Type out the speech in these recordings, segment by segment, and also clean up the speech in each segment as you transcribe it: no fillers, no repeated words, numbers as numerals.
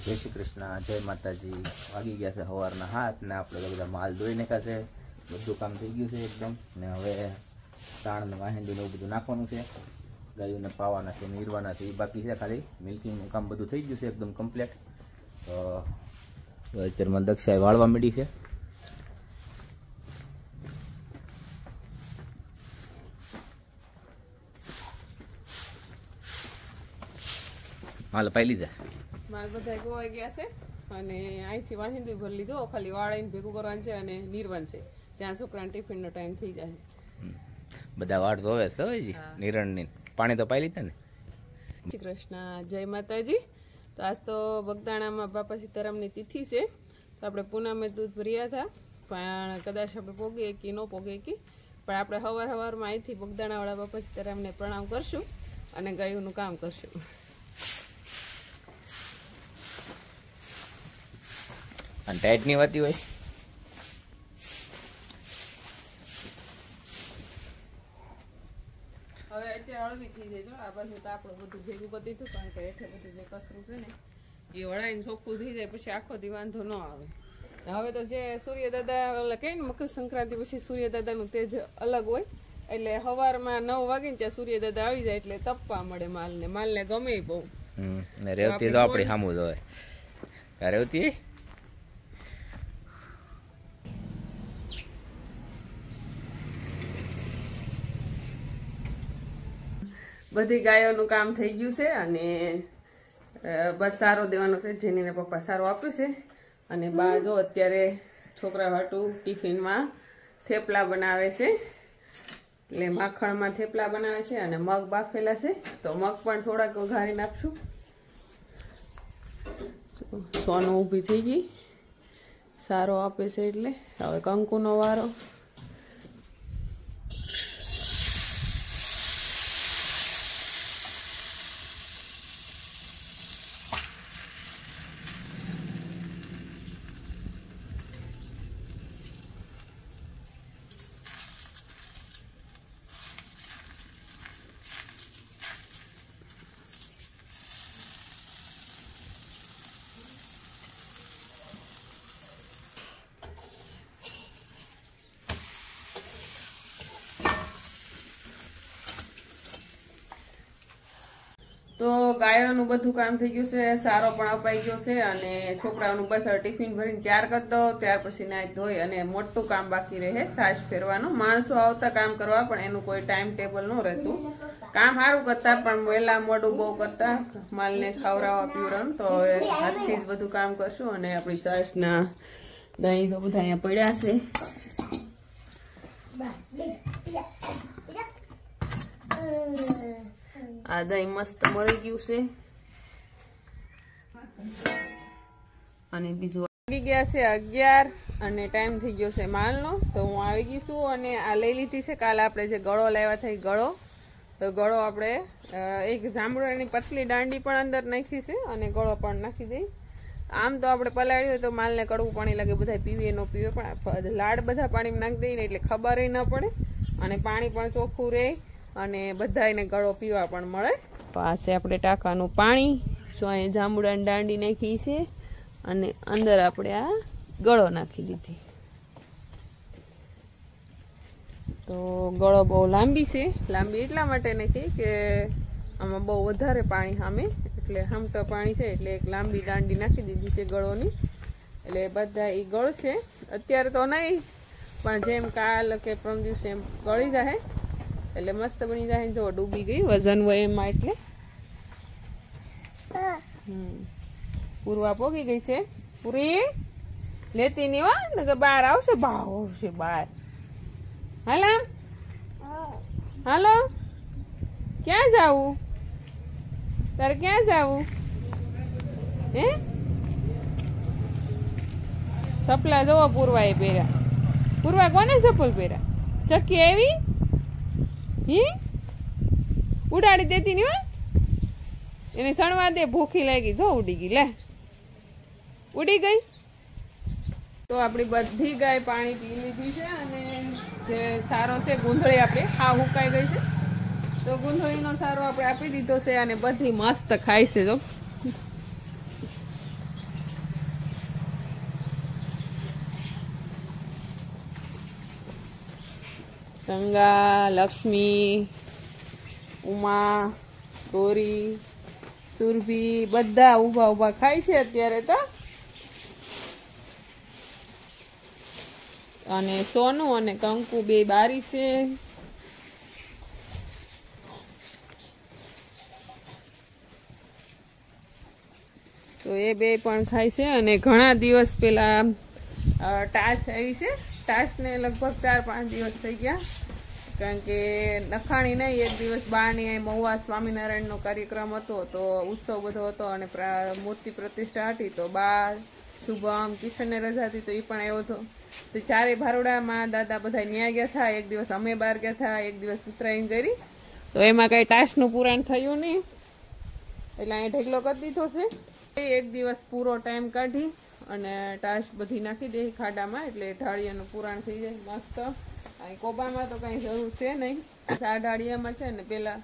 જય શ્રી કૃષ્ણ, જય માતાજી। વાગી ગયા છે સવારના 7 ને આપણે બધા માલ ધોઈ નાખ્યા છે, બધું કામ થઈ ગયું છે એકદમ। ને હવે તાણ ને વાહિંદી ને બધું નાખવાનું છે, ગાયોને પાવાના છે, નીરવાના છે, એ બાકી છે, ખાલી મિલ્કિંગનું કામ બધું થઈ ગયું છે એકદમ કમ્પ્લીટ। તો અત્યારમાં દક્ષાએ વાળવા માંડી છે। माल पाई लीधा माल बधाय गोवाई गया छे अने અહીંથી વાહિંદુ ભરી લીધો, ખાલી વાળાઈને ભેગું કરવાનું છે અને નીરવાનું છે, ત્યાં છોકરાને ટિફિનનો ટાઈમ થઈ જાય। બધા વાટ જોવે છે હજી નિરણની। પાણી તો પાઈ લીધા ને? શ્રી કૃષ્ણ, જય માતાજી। તો આજ તો બગદાણામાં બાપા સીતારામની તિથિ છે, તો આપણે પૂનમે દૂધ ભર્યા હતા, પણ કદાચ આપણે પોગીએ કે ન પોગીએ કે, પણ આપણે સવારમાં અહીંથી બગદાણાવાળા બાપા સીતારામને પ્રણામ કરશું અને ગાયોનું કામ કરશું। અને ટાઈટ ની વાતી હોય હવે અત્યારે હળવી થઈ જાય। જો આ બાજુ તો આપણું બધું ભેગું કરી દીધું, કારણ કે હેઠે બધું જે કચરું છે ને એ વળાઈને ચોખ્ખું થઈ જાય, પછી આખો દી વાંધો ન આવે। હવે તો જે સૂર્યદાદા ઓલા કહે ને મકર સંક્રાંતિ પછી સૂર્યદાદાનું તેજ અલગ હોય, એટલે સવારમાં 9 વાગે ને ત્યાં સૂર્યદાદા આવી જાય એટલે તપવા મળે માલને ગમે બહુ। ને રેવતી તો આપણી સામું જ હોય। રેવતી બધી ગાયોનું કામ થઈ ગયું છે અને બસ સારો દેવાનો છે, જેનીને પપ્પા સારો આપ્યું છે। અને બા જો અત્યારે છોકરા હાટું ટિફિનમાં થેપલા બનાવે છે, એટલે માખણમાં થેપલા બનાવે છે અને મગ બાફેલા છે, તો મગ પણ થોડાક વઘારી નાખશું। સોનું ઊભી થઈ ગઈ, સારો આપે છે એટલે હવે કંકુનો વારો। તો ગાયોનું બધું કામ થઈ ગયું છે, સારો પણ અપાઈ ગયો છે અને છોકરાઓનું બસ ટિફિન ભરીને તૈયાર કરી દો, ત્યાર પછી નાઈ ધોઈ અને મોટું કામ બાકી રહે સાસ ફેરવાનું। માણસો આવતા કામ કરવા, પણ એનું કોઈ ટાઈમ ટેબલ ન રહેતું, કામ સારું કરતા પણ વહેલા મોડું બહુ કરતા, માલને ખવડાવવા પીવડાવવાનું। તો હવે હાથથી જ બધું કામ કરશું અને આપણી સાસના દહીં તો બધા અહીંયા પડ્યા છે। આ દહીં મસ્ત મળી ગયું છે અને બીજું આવી ગયા છે 11 અને ટાઈમ થઈ ગયો છે માલનો। તો હું આવી ગઈ છું અને આ લઈ લીધી છે, કાલે આપણે જે ગળો લાવ્યા હતા ગળો, તો ગળો આપણે એક જાંબુડાની પતલી દાંડી પણ અંદર નાખી છે અને ગળો પણ નાખી દઈ। આમ તો આપણે પલાળ્યું હોય તો માલને કડવું પાણી લાગે, બધા પીવે ન પીવે, પણ લાડ બધા પાણીમાં નાખી દઈએ ને એટલે ખબર ન પડે અને પાણી પણ ચોખ્ખું રહે અને બધાને ગળો પીવા પણ મળે। તો આ છે આપણે ટાંકાનું પાણી, જો અહીંયા જાંબુડાની દાંડી નાખી છે અને અંદર આપણે આ ગળો નાખી દીધી। તો ગળો બહુ લાંબી છે, લાંબી એટલા માટે નાખી કે આમાં બહુ વધારે પાણી સામે, એટલે હમટો પાણી છે એટલે એક લાંબી દાંડી નાખી દીધી છે ગળોની, એટલે બધા એ ગળશે। અત્યારે તો નહીં, પણ જેમ કાલ કે પરમ દિવસે એમ ગળી જાય એટલે મસ્ત બની જાય। જો ડૂબી ગઈ વજન હોય એમાં, એટલે પૂરવા પોગી ગઈ છે। પૂરી લેતી નહીં હો, ને કે બહાર આવશે, ભાવ આવશે બહાર। હાલો હાલો, ક્યાં જાવું તારે, ક્યાં જાવું હે? ચપલા જોવો પૂરવા એ પહેર્યા, પૂરવા કોને ચપ્પલ પહેર્યા? ચક્કી આવી ઉડાડી દેતી ની, એને સણવા દે, ભૂખી લાગી, જો ઉડી ગઈ, લે ઉડી ગઈ। તો આપણી બધી ગાય પાણી પી લીધી છે અને જે સારો છે ગુંધળી આપણે આ હુકાઈ ગઈ છે, તો ગુંધળીનો સારો આપણે આપી દીધો છે અને બધી મસ્ત ખાય છે। જો ગંગા, લક્ષ્મી, ઉમા, ગોરી, સુરભી બધા ઊભા ઊભા ખાય છે અત્યારે તો. અને સોનું અને કંકુ બે બારી છે. તો એ બે પણ ખાય છે. અને ઘણા દિવસ પેલા ટાચ આવી છે. ટાચને લગભગ 4-5 દિવસ થઈ ગયા, કારણ કે નખાણી નહીં. એક દિવસ બારની મહુવા સ્વામિનારાયણનો કાર્યક્રમ હતો, તો ઉત્સવ બધો હતો અને મૂર્તિ પ્રતિષ્ઠા હતી. તો બા શુભમ કિશનને રજા હતી, તો એ પણ આવ્યો હતો. તો 4 ભારોડામાં દાદા બધા ન્યા ગયા હતા. એક દિવસ અમે બહાર ગયા હતા, એક દિવસ ઉત્તરાયણ કરી. તો એમાં કાંઈ ટાચનું પુરાણ થયું નહીં, એટલે અહીં ઢેકલો કરી દીધો છે. એક દિવસ પૂરો ટાઈમ કાઢી અને ટાશ બધી નાખી દે ખાડામાં, એટલે ઢાળિયાનું પુરાણ થઈ જાય મસ્ત. અહીં કોબામાં તો કાંઈ જરૂર છે નહીં. આ ઢાળિયામાં છે ને પેલા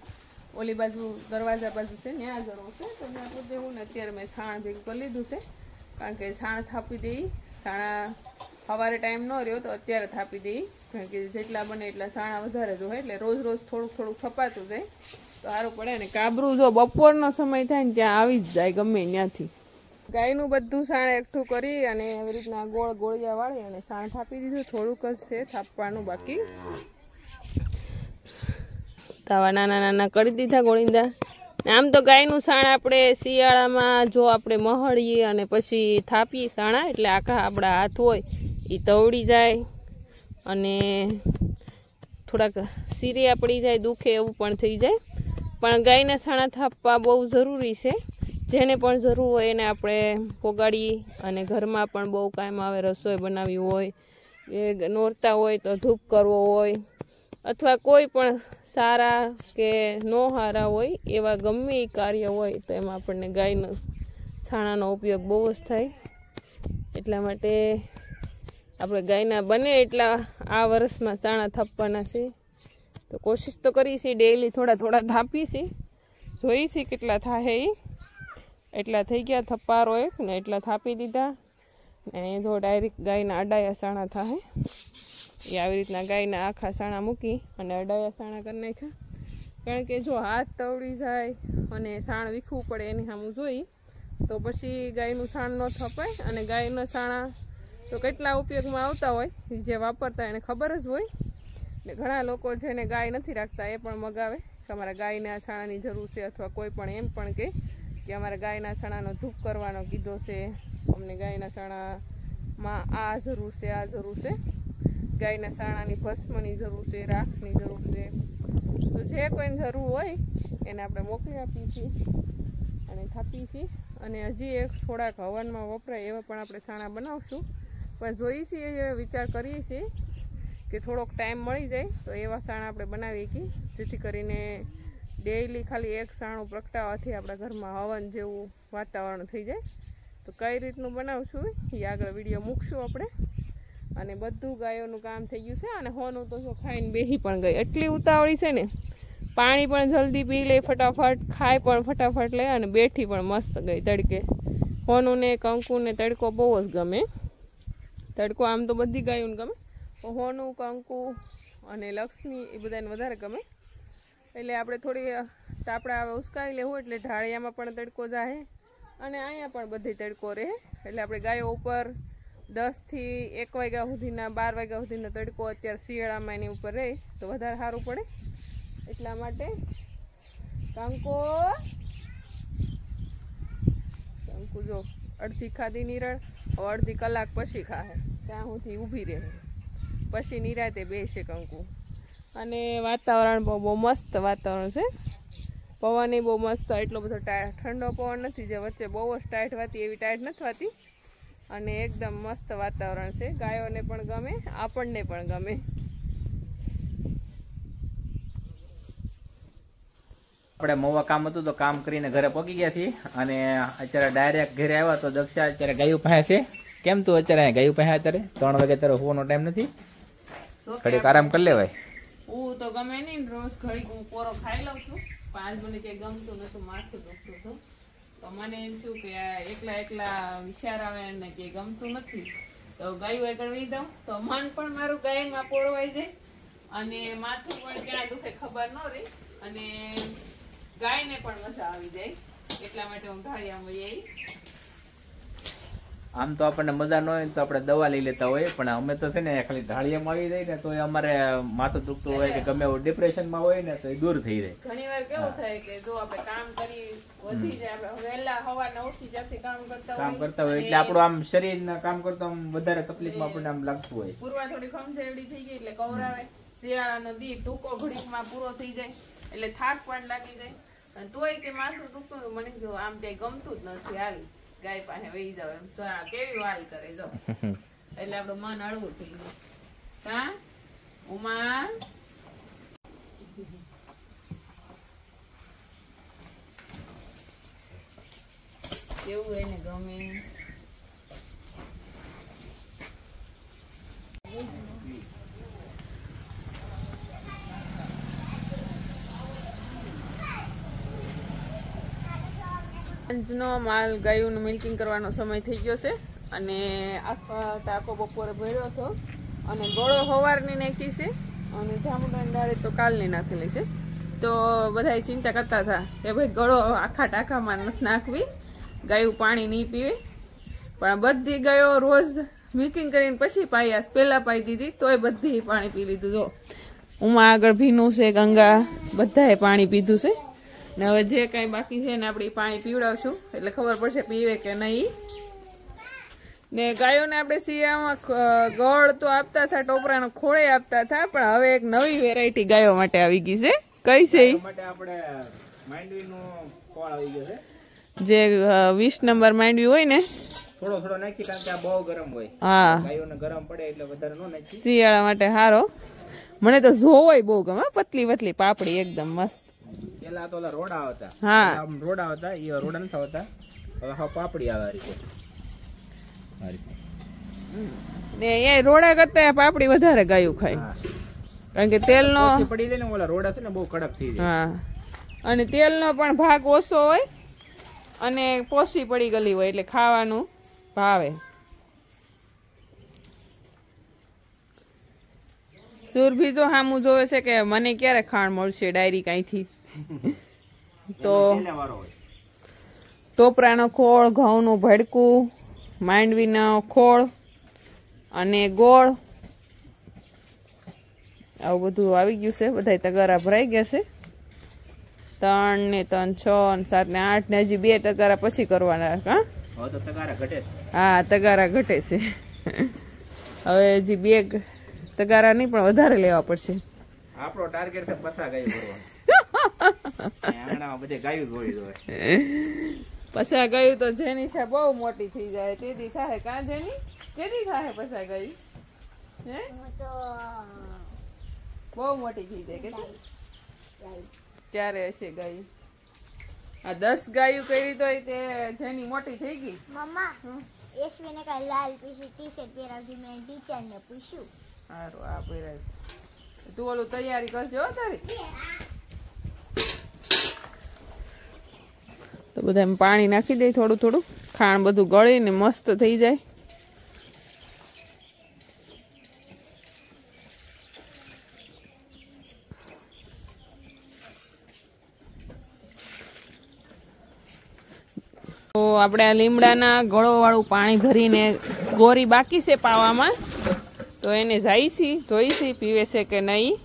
ઓલી બાજુ દરવાજા બાજુ છે ત્યાં જરૂર છે, તો ત્યાં પૂછ દેવું ને. અત્યારે મેં છાણ ભેગું કરી લીધું છે, કારણ કે છાણ થાપી દઈ. છાણા સવારે ટાઈમ ન રહ્યો તો અત્યારે થાપી દઈ, કારણ કે જેટલા બને એટલા છાણા વધારે જોઈએ, એટલે રોજ રોજ થોડુંક થોડુંક થપાતું જાય તો સારું પડે. ને કાબરું જો બપોરનો સમય થાય ને ત્યાં આવી જ જાય ગમે ત્યાંથી. ગાયનું બધું સાણ એકઠું કરી અને એવી રીતના ગોળ ગોળિયા વાળી અને સાણ થાપી દીધું. થોડુંક જ છે થાપવાનું બાકી. તાવા નાના નાના કરી દીધા ગોળીંદા. આમ તો ગાયનું સાણ આપણે શિયાળામાં જો આપણે મહળીએ અને પછી થાપીએ સાણા, એટલે આખા આપણા હાથ હોય એ તવડી જાય અને થોડાક સીરિયા પડી જાય, દુખે એવું પણ થઈ જાય. પણ ગાયના સાણા થાપવા બહુ જરૂરી છે. જેને પણ જરૂર હોય એને આપણે પોગાડીએ. અને ઘરમાં પણ બહુ કામ આવે, રસોઈ બનાવવી હોય, એ નોરતા હોય તો ધૂપ કરવો હોય, અથવા કોઈ પણ સારા કે નો સારા હોય એવા ગમે એ કાર્ય હોય તો એમાં આપણને ગાયનો છાણાનો ઉપયોગ બહુ જ થાય. એટલા માટે આપણે ગાયના બને એટલા આ વર્ષમાં સાણા થાપવાના છે. તો કોશિશ તો કરી છે ડેઈલી થોડા થોડા થાપી છે, જોઈ છે કેટલા થાય એ. એટલા થઈ ગયા થપ્પારો એક ને એટલા થાપી દીધા. ને જો ડાયરેક્ટ ગાયના અડાયા સાણા થાય એ આવી રીતના ગાયના આખા સાણા મૂકી અને અડાયા સાણા કરી નાખ્યા. કારણ કે જો હાથ તવડી જાય અને સાણ વીખવું પડે એની સામું જોઈ તો પછી ગાયનું સાણ ન થપાય. અને ગાયના સાણા તો કેટલા ઉપયોગમાં આવતા હોય, જે વાપરતા એને ખબર જ હોય. એટલે ઘણા લોકો જેને ગાય નથી રાખતા એ પણ મગાવે કે અમારા ગાયના છાણાની જરૂર છે, અથવા કોઈ પણ એમ પણ કે અમારે ગાયના છાણાનો ધૂપ કરવાનો કીધો છે, અમને ગાયના છાણામાં આ જરૂર છે, આ જરૂર છે, ગાયના છાણાની ભસ્મની જરૂર છે, રાખની જરૂર છે. તો જે કોઈને જરૂર હોય એને આપણે મોકલી આપીએ છીએ અને થાપીએ છીએ. અને હજી એક થોડાક હવનમાં વપરાય એવા પણ આપણે છાણા બનાવશું, પણ જોઈએ છીએ, વિચાર કરીએ છીએ કે થોડોક ટાઈમ મળી જાય તો એવા છાણા આપણે બનાવીએ છીએ, જેથી કરીને ડેઈલી ખાલી એક સાણું પ્રગટાવવાથી આપણા ઘરમાં હવન જેવું વાતાવરણ થઈ જાય. તો કઈ રીતનું બનાવશું એ આગળ વિડીયો મૂકશું આપણે. અને બધું ગાયોનું કામ થઈ ગયું છે. અને હોનું તો જો ખાઈને બેસી પણ ગઈ, એટલી ઉતાવળી છે ને. પાણી પણ જલ્દી પી લે ફટાફટ, ખાય પણ ફટાફટ લે અને બેઠી પણ મસ્ત ગઈ તડકે. હોનું ને કંકુ ને તડકો બહુ જ ગમે. તડકો આમ તો બધી ગાયોને ગમે, પણ હોનું, કંકુ અને લક્ષ્મી એ બધાને વધારે ગમે. એટલે આપણે થોડી તાપડા હવે ઉસકાવી લેવું, એટલે ઢાળિયામાં પણ તડકો જાય અને અહીંયા પણ બધી તડકો રહે. એટલે આપણે ગાયો ઉપર 10 થી 1 વાગ્યા સુધીના, 12 વાગ્યા સુધીનો તડકો અત્યારે શિયાળામાં એની ઉપર રહે તો વધારે સારું પડે. એટલા માટે કંકુ જો અડધી ખાધી નિરણ, હવે અડધી કલાક પછી ખાહે, ત્યાં સુધી ઊભી રહે, પછી નિરાતે બેસે કંકુ. અને વાતાવરણ બહુ મસ્ત વાતાવરણ છે. પવન એ બહુ મસ્ત, એટલો બધો ઠંડો પવન નથી જે વચ્ચે બહુ જ ટાઈટ વાતી, એવી ટાઈટ નથી વાતી. અને એકદમ મસ્ત વાતાવરણ છે. ગાયોને પણ ગમે, આપણને પણ ગમે. આપણે મહુવા કામ હતું તો કામ કરીને ઘરે પહોંચી ગયા છીએ. અને અત્યારે ડાયરેક્ટ ઘરે આવ્યા તો દક્ષા અત્યારે ગાયું પાસે છે. કેમ તું અત્યારે ગાયું પાસે અત્યારે 3 વાગે તારો હોવાનો ટાઈમ નથી? ઘડીક આરામ કરી લેવાય. હું તો ગમે નહીં, રોજ ઘડીક હું પોરો ખાઈ લઉં છું. 5 મને કંઈ ગમતું નતું, માથું દુખતું હતું. તો મને એમ થયું કે એકલા વિચાર આવે ને કે ગમતું નથી, તો ગાયું આગળ વહી દઉં તો મન પણ મારું ગાયમાં પોરવાઈ જાય અને માથું પણ ક્યાં દુખે ખબર ન રહી અને ગાયને પણ મજા આવી જાય એટલા માટે હું ઢાળિયામાં વહી આવી. આમ તો આપણને મજા ન હોય તો આપણે દવા લઈ લેતા હોય, પણ અમે તો છે ને ખાલી ઢાળિયામાં આવી જાય ને તો અમારે માથું દુખતું હોય કે ગમે એવું ડિપ્રેશનમાં હોય ને તો એ દૂર થઈ જાય. ઘણી વાર કેવું થાય કે જો આપણે કામ કરી વધી જાય, આપણે વહેલા સવારના ઉઠી જ્યાંથી કામ કરતા હોય એટલે આપણું આમ શરીરના કામ કરતા આમ વધારે તકલીફમાં આપણને આમ લાગતું હોય. પૂર્વા થોડી ખમસેવડી થઈ ગઈ એટલે કવરાવે. શિયાળાનો દી ટૂંકો ઘડીકમાં પૂરો થઈ જાય એટલે થાક પણ લાગી જાય. અને તોય કે માથું દુખતું મને જો આમ કઈ ગમતું જ નથી, હાલ ગાય પાસે વહી જાવ એમ તો આ કેવી વાલ કરે જો એટલે આપણું મન હળવું થઈ ગયું. હા ઉમા કેવું એને ગમે. સાંજનો માલ ગાયોનું મિલ્કિંગ કરવાનો સમય થઈ ગયો છે અને આખો ટાંકો બપોરે ભર્યો હતો અને ગોળો સવારની નાખી છે અને જાંબુડાની ડાળી તો કાલની નાખેલી છે. તો બધા ચિંતા કરતા હતા કે ભાઈ ગળો આખા ટાંકામાં નથી નાખવી, ગાયું પાણી નહીં પીવે. પણ બધી ગાયો રોજ મિલ્કિંગ કરીને પછી પાયા, પહેલાં પાઈ દીધી તોય બધી પાણી પી લીધું. જો ઉમાં આગળ ભીનું છે, ગંગા બધાએ પાણી પીધું છે ને હવે જે કઈ બાકી છે ને આપણે પાણી પીવડાવશું એટલે ખબર પડશે પીવે કે નહીં. ને ગાયોને આપણે શિયાળામાં ગોળ તો આપતા હતા, ટોપરાનો ખોળે આપતા હતા, પણ હવે એક નવી વેરાયટી ગાયો માટે આવી ગઈ છે. કઈ છે જે 20 નંબર માંડવી હોય ને થોડો થોડો નાખી, કારણ કે આ બહુ ગરમ હોય. હા ગાયોને ગરમ પડે એટલે વધારે ન નાખી. શિયાળા માટે સારો. મને તો જોવાય બહુ ગમે, પતલી પતલી પાપડી એકદમ મસ્ત. પેલા તો રોડા હતા, હા રોડા હતા, એ રોડા નથી આવતા, હવે હા પાપડી આવે આ રીતે. ને એ રોડા કરતા પાપડી વધારે ગાયું ખાય, કારણ કે તેલનો પડી જાય ને ઓલા રોડા છે ને બહુ કડક થઈ જાય. હા અને તેલનો પણ ભાગ ઓછો હોય અને પોસી પડી ગયેલી હોય એટલે ખાવાનું ભાવે. સુરભી જો હામું જોવે છે કે મને ક્યારે ખાણ મળશે ડાયરી કાંઈથી. તો ટોપરાનો ખોળ, ઘઉંનું ભડકું, માંડવીનો ખોળ અને ગોળ આવું બધું આવી ગયું છે. બધા તગારા ભરાઈ ગયા છે. 3 ને 3 6 ને 7 ને 8 ને હજી 2 તગારા પછી કરવાના. હા તગારા ઘટે છે. હવે હજી 2 તગારા નહીં પણ વધારે લેવા પડશે. આપણો ટાર્ગેટ છે પસા ગાયું ભરવાનું. આંગણામાં બધે ગાયું જોઈ દો. પસા ગાયું તો જેની છે બહુ મોટી થઈ જાય તેદી થાય. કાં જેની કેદી થાય પસા ગાયું? હે બહુ મોટી થઈ જાય કે ક્યારે હશે ગાયું? આ 10 ગાયું કરી તો તે જેની મોટી થઈ ગઈ. મમ્મા યશવીને કાલ લાલ ટી-શર્ટ પહેરાવજી, મેં ટીચરને પૂછ્યું. સારું આ પહેરાય. તું ઓલું તૈયારી કરજો તારી. તો બધા પાણી નાખી દે થોડું થોડું, ખાણ બધું ગળીને મસ્ત થઈ જાય. તો આપણે આ લીમડાના ગળો વાળું પાણી ભરીને ગોરી બાકી છે પાવામાં, તો એને જાઈશી જોઈશી પીવે છે કે નહીં.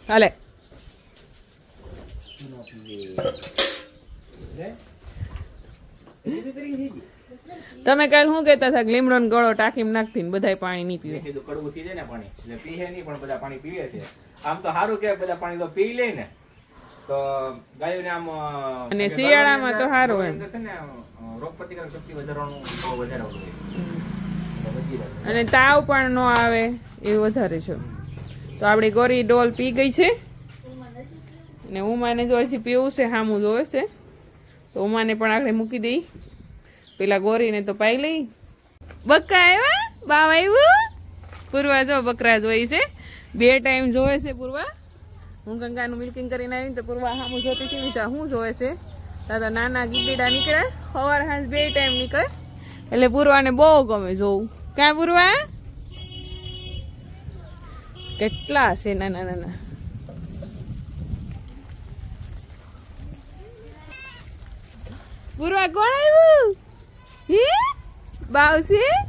હાલે તમે કાલ શું કેતા હતા? લીમડો ગળો ટાંકીમાં નાખતી ને બધા પાણી નહીં પીવે. કડવું થઈ જાય ને પાણી એટલે પીએ નહીં, પણ બધા પાણી પીવે છે. આમ તો સારું કે બધા પાણી તો પી લે ને તો ગાયોને આમ. અને શિયાળામાં તો સારું એમ રોગ પ્રતિકારક શક્તિ વધારવાનું બહુ વધારે હોય અને તાવ પણ ન આવે એ વધારે છે. તો આપડી ગોરી ડોલ પી ગઈ છે ને ઉમાને જો હજી પીવું છે, હામું જોવે છે તો ઉમાને પણ આગળ મૂકી દઈ. પેલા ગોરીને તો પાઈ લઈ. બક્કા આવ્યા, બાવ આવ્યું. પૂર્વા જો બકરા જોઈ છે, 2 ટાઈમ જોવે છે પૂર્વા. હું ગંગાનું મિલ્કિંગ કરીને આવી તો પૂર્વા હામું જોતી હતી તો શું જોવે છે? દાદા નાના ગીડીડા નીકળે સવાર સાંજ 2 ટાઈમ નીકળે એટલે પૂર્વાને બહુ ગમે જોવું. ક્યાં પૂર્વા? કેટલા છે નાના નાના. પૂર્વા કોણ આવ્યું? હે બાવસી